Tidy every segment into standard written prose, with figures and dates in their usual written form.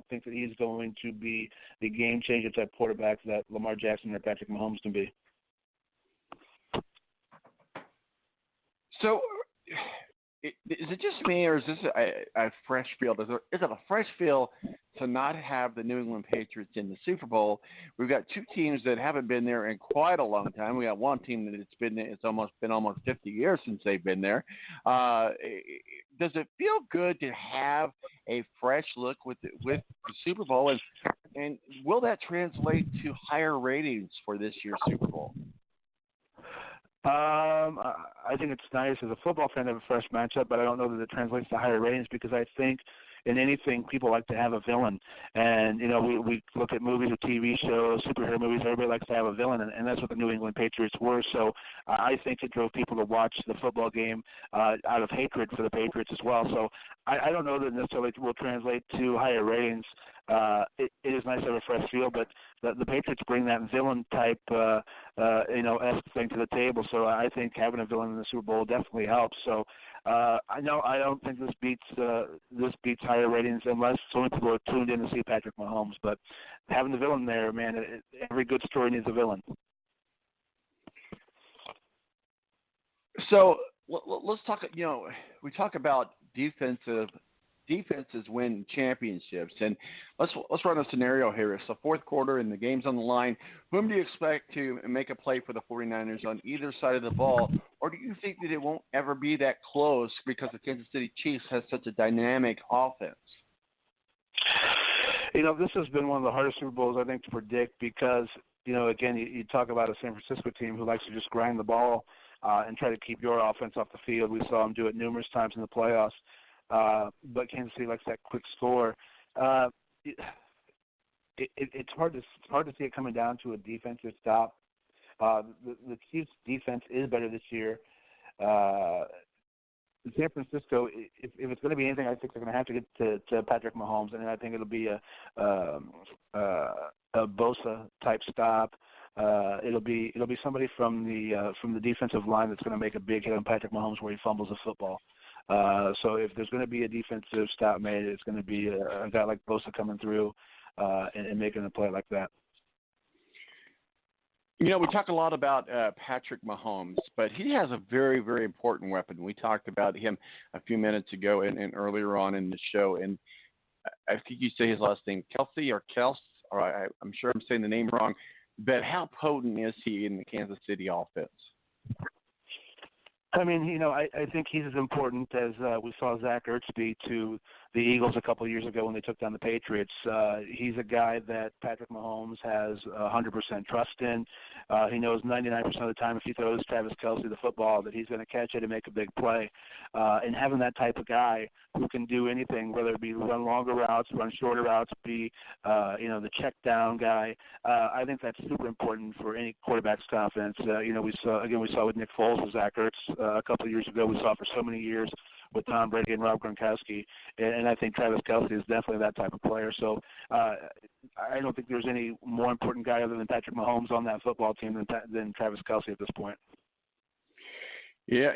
think that he's going to be the game changer type quarterback that Lamar Jackson or Patrick Mahomes can be. So, is it just me, or is this a fresh feel? Is it a fresh feel to not have the New England Patriots in the Super Bowl? We've got two teams that haven't been there in quite a long time. We got one team that it's almost 50 years since they've been there. Does it feel good to have a fresh look with the Super Bowl, and will that translate to higher ratings for this year's Super Bowl? I think it's nice as a football fan to have a fresh matchup, but I don't know that it translates to higher ratings because I think in anything people like to have a villain. And, we look at movies or TV shows, superhero movies, everybody likes to have a villain, and that's what the New England Patriots were. So I think it drove people to watch the football game out of hatred for the Patriots as well. So I don't know that necessarily will translate to higher ratings. It is nice to have a fresh feel, but the Patriots bring that villain type, esque thing to the table. So I think having a villain in the Super Bowl definitely helps. So I don't think this beats higher ratings unless so many people are tuned in to see Patrick Mahomes. But having the villain there, man, every good story needs a villain. So let's talk. We talk about defenses win championships, and let's run a scenario here. It's the fourth quarter and the game's on the line. Whom do you expect to make a play for the 49ers on either side of the ball, or do you think that it won't ever be that close because the Kansas City Chiefs has such a dynamic offense? This has been one of the hardest Super Bowls I think to predict because again you talk about a San Francisco team who likes to just grind the ball and try to keep your offense off the field. We saw them do it numerous times in the playoffs. But Kansas City likes that quick score. It's hard to see it coming down to a defensive stop. The Chiefs' defense is better this year. San Francisco, if it's going to be anything, I think they're going to have to get to Patrick Mahomes, and I think it'll be a Bosa type stop. It'll be somebody from the defensive line that's going to make a big hit on Patrick Mahomes where he fumbles the football. So if there's going to be a defensive stop made, it's going to be a guy like Bosa coming through and making a play like that. We talk a lot about Patrick Mahomes, but he has a very, very important weapon. We talked about him a few minutes ago and earlier on in the show, and I think you say his last name, Kelsey or Kels, or I'm sure I'm saying the name wrong, but how potent is he in the Kansas City offense? I mean, I think he's as important as we saw Zach Ertz be to the Eagles a couple of years ago when they took down the Patriots. He's a guy that Patrick Mahomes has 100% trust in. He knows 99% of the time if he throws Travis Kelce the football that he's going to catch it and make a big play. And having that type of guy who can do anything, whether it be run longer routes, run shorter routes, be the check down guy, I think that's super important for any quarterback's confidence. We saw with Nick Foles with Zach Ertz a couple of years ago. We saw for so many years with Tom Brady and Rob Gronkowski, and I think Travis Kelce is definitely that type of player. So I don't think there's any more important guy other than Patrick Mahomes on that football team than Travis Kelce at this point. Yeah,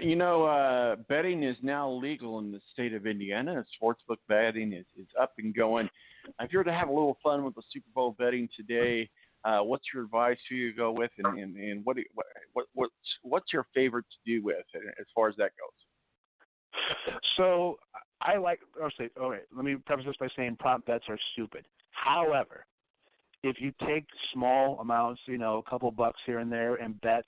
betting is now legal in the state of Indiana. Sportsbook betting is up and going. If you were to have a little fun with the Super Bowl betting today, what's your advice? Who you go with, and what's your favorite to do with as far as that goes? So let me preface this by saying prop bets are stupid. However, if you take small amounts, a couple bucks here and there, and bet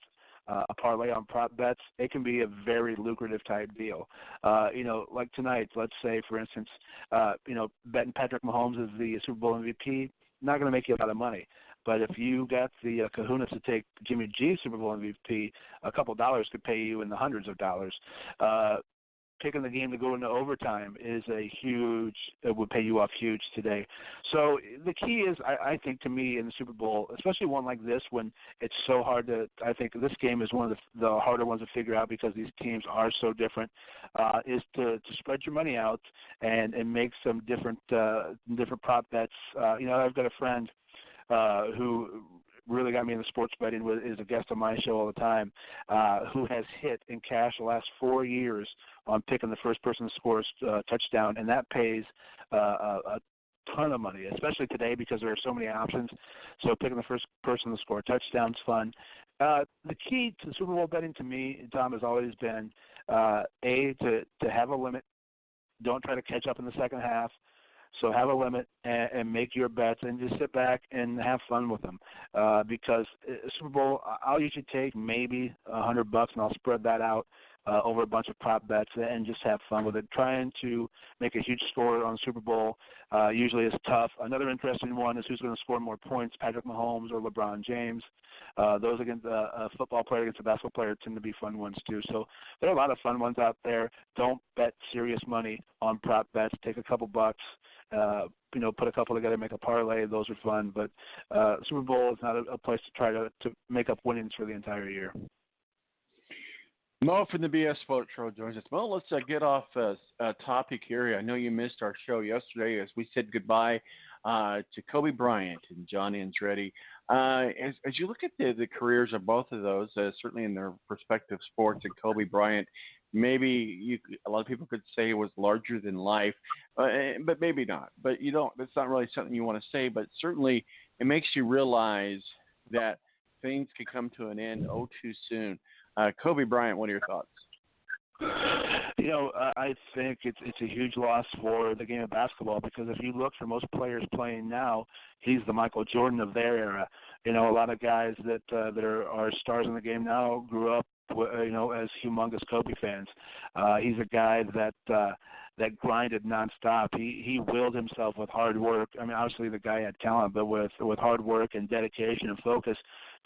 a parlay on prop bets, it can be a very lucrative type deal. Like tonight, let's say, for instance, betting Patrick Mahomes as the Super Bowl MVP, not going to make you a lot of money. But if you got the kahunas to take Jimmy G Super Bowl MVP, a couple dollars could pay you in the hundreds of dollars. Picking the game to go into overtime would pay you off huge today. So the key is, I think, to me, in the Super Bowl, especially one like this when it's so hard I think this game is one of the harder ones to figure out because these teams are so different, is to spread your money out and make some different prop bets. I've got a friend who really got me into sports betting, is a guest on my show all the time, who has hit in cash the last 4 years on picking the first person to score a touchdown, and that pays a ton of money, especially today because there are so many options. So picking the first person to score a touchdown is fun. The key to Super Bowl betting to me, Tom, has always been to have a limit. Don't try to catch up in the second half. So have a limit and make your bets and just sit back and have fun with them. Because Super Bowl, I'll usually take maybe $100 and I'll spread that out over a bunch of prop bets and just have fun with it. Trying to make a huge score on Super Bowl usually is tough. Another interesting one is who's going to score more points, Patrick Mahomes or LeBron James. Those against a football player against a basketball player tend to be fun ones too. So there are a lot of fun ones out there. Don't bet serious money on prop bets. Take a couple bucks. Put a couple together, make a parlay. Those are fun. But Super Bowl is not a place to try to make up winnings for the entire year. Mo from the BS Sports Show joins us. Mo, let's get off topic here. I know you missed our show yesterday as we said goodbye to Kobe Bryant and John Andretti. As you look at the careers of both of those, certainly in their respective sports, and Kobe Bryant, maybe a lot of people could say it was larger than life, but maybe not. But you don't. That's not really something you want to say. But certainly, it makes you realize that things could come to an end too soon. Kobe Bryant, what are your thoughts? I think it's a huge loss for the game of basketball because if you look for most players playing now, he's the Michael Jordan of their era. A lot of guys that are stars in the game now grew up, as humongous Kobe fans. He's a guy that grinded nonstop. He willed himself with hard work. I mean, obviously the guy had talent, but with hard work and dedication and focus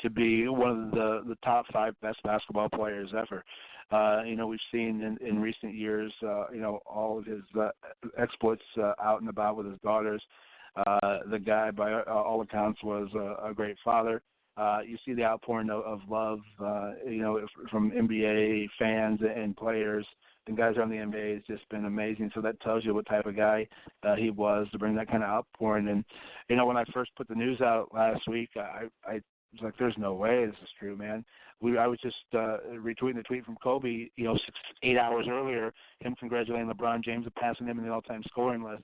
to be one of the top 5 best basketball players ever. We've seen in recent years, all of his exploits out and about with his daughters. The guy, by all accounts, was a great father. You see the outpouring of love, from NBA fans and players. The guys around the NBA has just been amazing. So that tells you what type of guy he was to bring that kind of outpouring. And, when I first put the news out last week, I was like, there's no way this is true, man. I was just retweeting the tweet from Kobe, 8 hours earlier, him congratulating LeBron James and passing him in the all-time scoring list.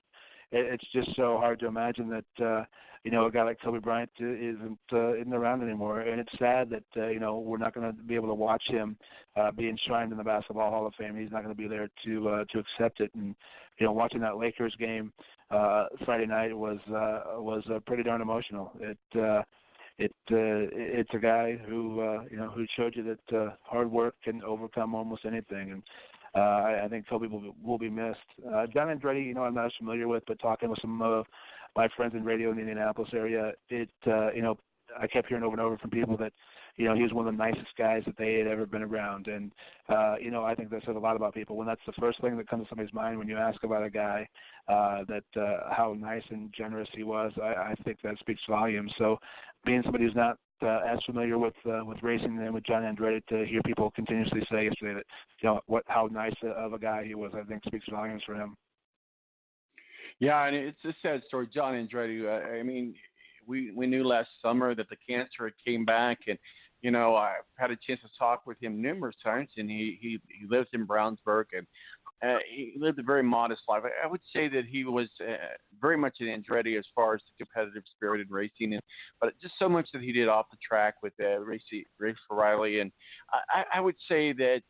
It's just so hard to imagine that, a guy like Kobe Bryant isn't around anymore. And it's sad that, we're not going to be able to watch him be enshrined in the Basketball Hall of Fame. He's not going to be there to accept it. And, watching that Lakers game Friday night was pretty darn emotional. It's a guy who showed you that hard work can overcome almost anything, and I think Kobe will be missed. John Andretti, I'm not as familiar with, but talking with some of my friends in radio in the Indianapolis area, I kept hearing over and over from people that he was one of the nicest guys that they had ever been around, and I think that says a lot about people when that's the first thing that comes to somebody's mind when you ask about a guy how nice and generous he was. I think that speaks volumes. So being somebody who's not as familiar with racing and with John Andretti, to hear people continuously say yesterday that how nice of a guy he was, I think speaks volumes for him. Yeah, and it's a sad story. John Andretti, we knew last summer that the cancer came back, and I've had a chance to talk with him numerous times, and he lives in Brownsburg, and he lived a very modest life. I would say that he was very much an Andretti as far as the competitive spirit in racing, but just so much that he did off the track with Race for Riley, and I would say that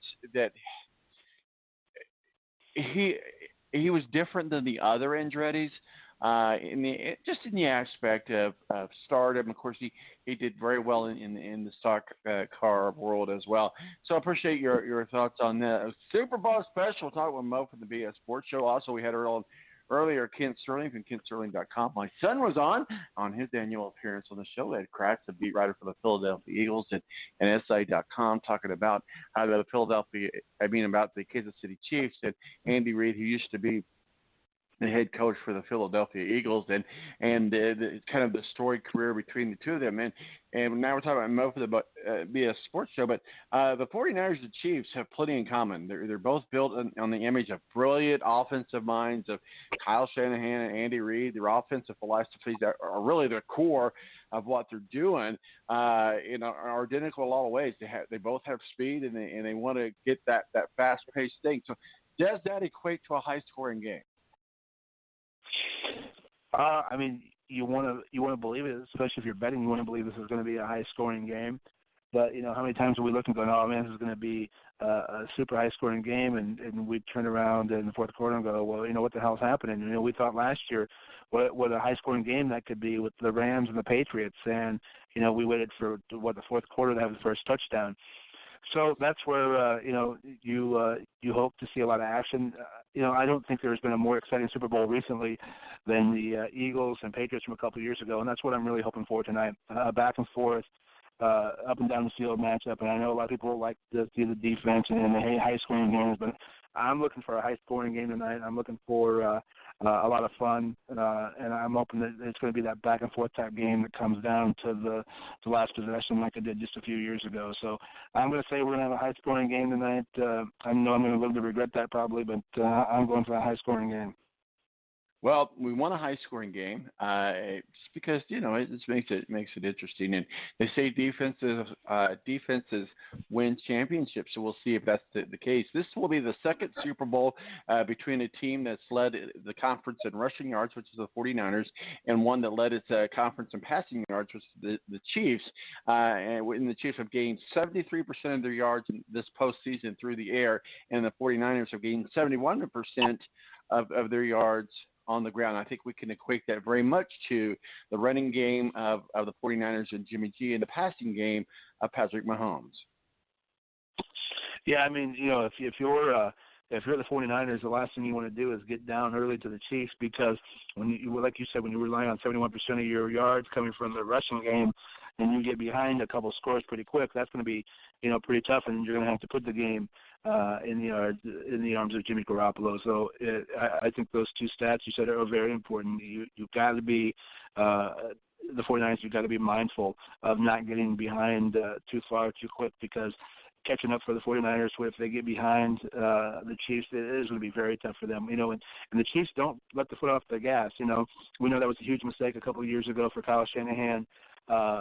he was different than the other Andrettis. In the aspect of stardom. Of course, he did very well in the stock car world as well. So I appreciate your thoughts on that. Super Bowl special. Talk with Mo from the BS Sports Show. Also, we had earlier Kent Sterling from KentSterling.com. My son was on his annual appearance on the show. We had Kracz, the beat writer for the Philadelphia Eagles, and SI.com, talking about how about the Kansas City Chiefs, and Andy Reid, who used to be the head coach for the Philadelphia Eagles, and kind of the storied career between the two of them. And now we're talking about Mo for the BS Sports Show, but the 49ers and Chiefs have plenty in common. They're both built on the image of brilliant offensive minds of Kyle Shanahan and Andy Reid. Their offensive philosophies are really the core of what they're doing, are identical in a lot of ways. They both have speed, and they want to get that fast-paced thing. So does that equate to a high-scoring game? I mean, you want to believe it, especially if you're betting. You want to believe this is going to be a high-scoring game. But how many times are we looking, going, "Oh man, this is going to be a super high-scoring game," and we turn around in the fourth quarter and go, "Well, what the hell's happening?" We thought last year what a high-scoring game that could be with the Rams and the Patriots, and we waited for the fourth quarter to have the first touchdown. So that's where you hope to see a lot of action. I don't think there's been a more exciting Super Bowl recently than the Eagles and Patriots from a couple of years ago, and that's what I'm really hoping for tonight. Back and forth, up and down the field matchup, and I know a lot of people like to see the defense and the high-scoring games, but I'm looking for a high-scoring game tonight. I'm looking for a lot of fun, and I'm hoping that it's going to be that back-and-forth type game that comes down to the last possession like it did just a few years ago. So I'm going to say we're going to have a high-scoring game tonight. I know I'm going to live to regret that probably, but I'm going for a high-scoring game. Well, we want a high-scoring game just because it just makes it interesting. And they say defenses win championships, so we'll see if that's the case. This will be the second Super Bowl between a team that's led the conference in rushing yards, which is the 49ers, and one that led its conference in passing yards, which is the Chiefs. And the Chiefs have gained 73% of their yards in this postseason through the air, and the 49ers have gained 71% of their yards on the ground. I think we can equate that very much to the running game of the 49ers and Jimmy G and the passing game of Patrick Mahomes. Yeah, I mean, if you're the 49ers, the last thing you want to do is get down early to the Chiefs because when you like you said, when you rely on 71% of your yards coming from the rushing game and you get behind a couple scores pretty quick, that's going to be, pretty tough, and you're going to have to put the game in the arms of Jimmy Garoppolo. So I think those two stats you said are very important. You've got to be the 49ers. You've got to be mindful of not getting behind too far too quick because catching up for the 49ers, if they get behind the Chiefs, it is going to be very tough for them. And the Chiefs don't let the foot off the gas. We know that was a huge mistake a couple of years ago for Kyle Shanahan.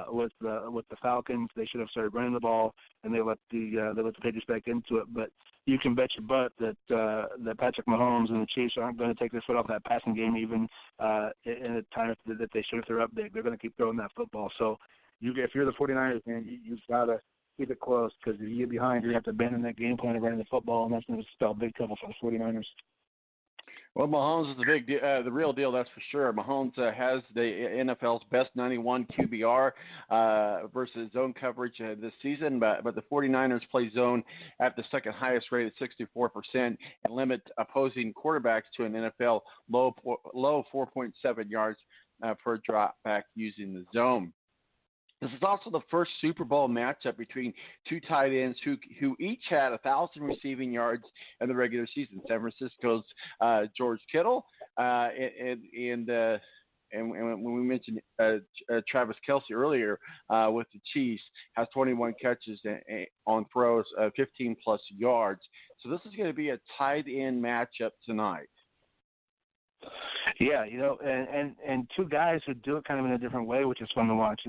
With the Falcons, they should have started running the ball, and they let the Patriots back into it. But you can bet your butt that Patrick Mahomes and the Chiefs aren't going to take their foot off that passing game, even in a time that they should if they're up big. They're going to keep throwing that football. So if you're the 49ers, man, you've got to keep it close because if you get behind, you have to abandon that game plan of running the football, and that's going to spell big trouble for the 49ers. Well, Mahomes is the real deal, that's for sure. Mahomes has the NFL's best 91 QBR versus zone coverage this season, but the 49ers play zone at the second highest rate at 64% and limit opposing quarterbacks to an NFL low 4.7 yards per drop back using the zone. This is also the first Super Bowl matchup between two tight ends who each had 1,000 receiving yards in the regular season. San Francisco's George Kittle and when we mentioned Travis Kelce earlier with the Chiefs, has 21 catches on throws of 15-plus yards. So this is going to be a tight end matchup tonight. Yeah, and two guys who do it kind of in a different way, which is fun to watch.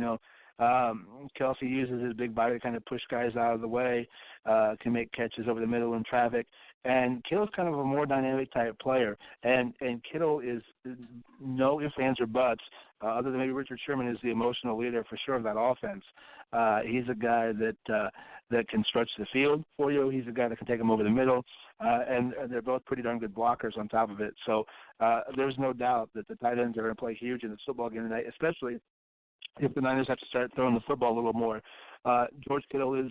Kelce uses his big body to kind of push guys out of the way, can make catches over the middle in traffic. And Kittle's kind of a more dynamic type player. And Kittle is no ifs, ands, or buts, other than maybe Richard Sherman is the emotional leader for sure of that offense. He's a guy that can stretch the field for you. He's a guy that can take them over the middle. And they're both pretty darn good blockers on top of it. So there's no doubt that the tight ends are going to play huge in this football game tonight, especially if the Niners have to start throwing the football a little more. George Kittle is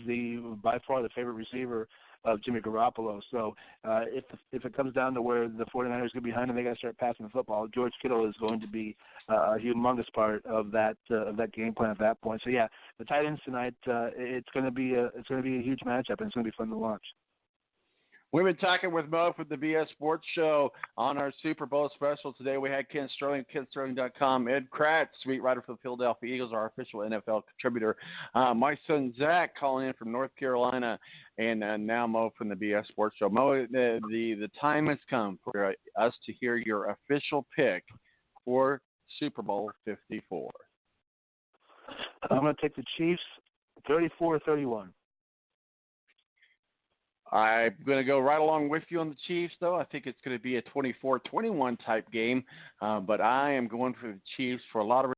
by far the favorite receiver of Jimmy Garoppolo. So if it comes down to where the 49ers get behind and they got to start passing the football, George Kittle is going to be a humongous part of that game plan at that point. So yeah, the tight ends tonight, it's going to be a huge matchup, and it's going to be fun to watch. We've been talking with Mo from the BS Sports Show on our Super Bowl special. Today we had Ken Sterling, KenSterling.com, Ed Kracz, beat writer for the Philadelphia Eagles, our official NFL contributor. My son Zach calling in from North Carolina, and now Mo from the BS Sports Show. Mo, the time has come for us to hear your official pick for Super Bowl 54. I'm going to take the Chiefs 34-31. I'm going to go right along with you on the Chiefs, though. I think it's going to be a 24-21 type game, but I am going for the Chiefs for a lot of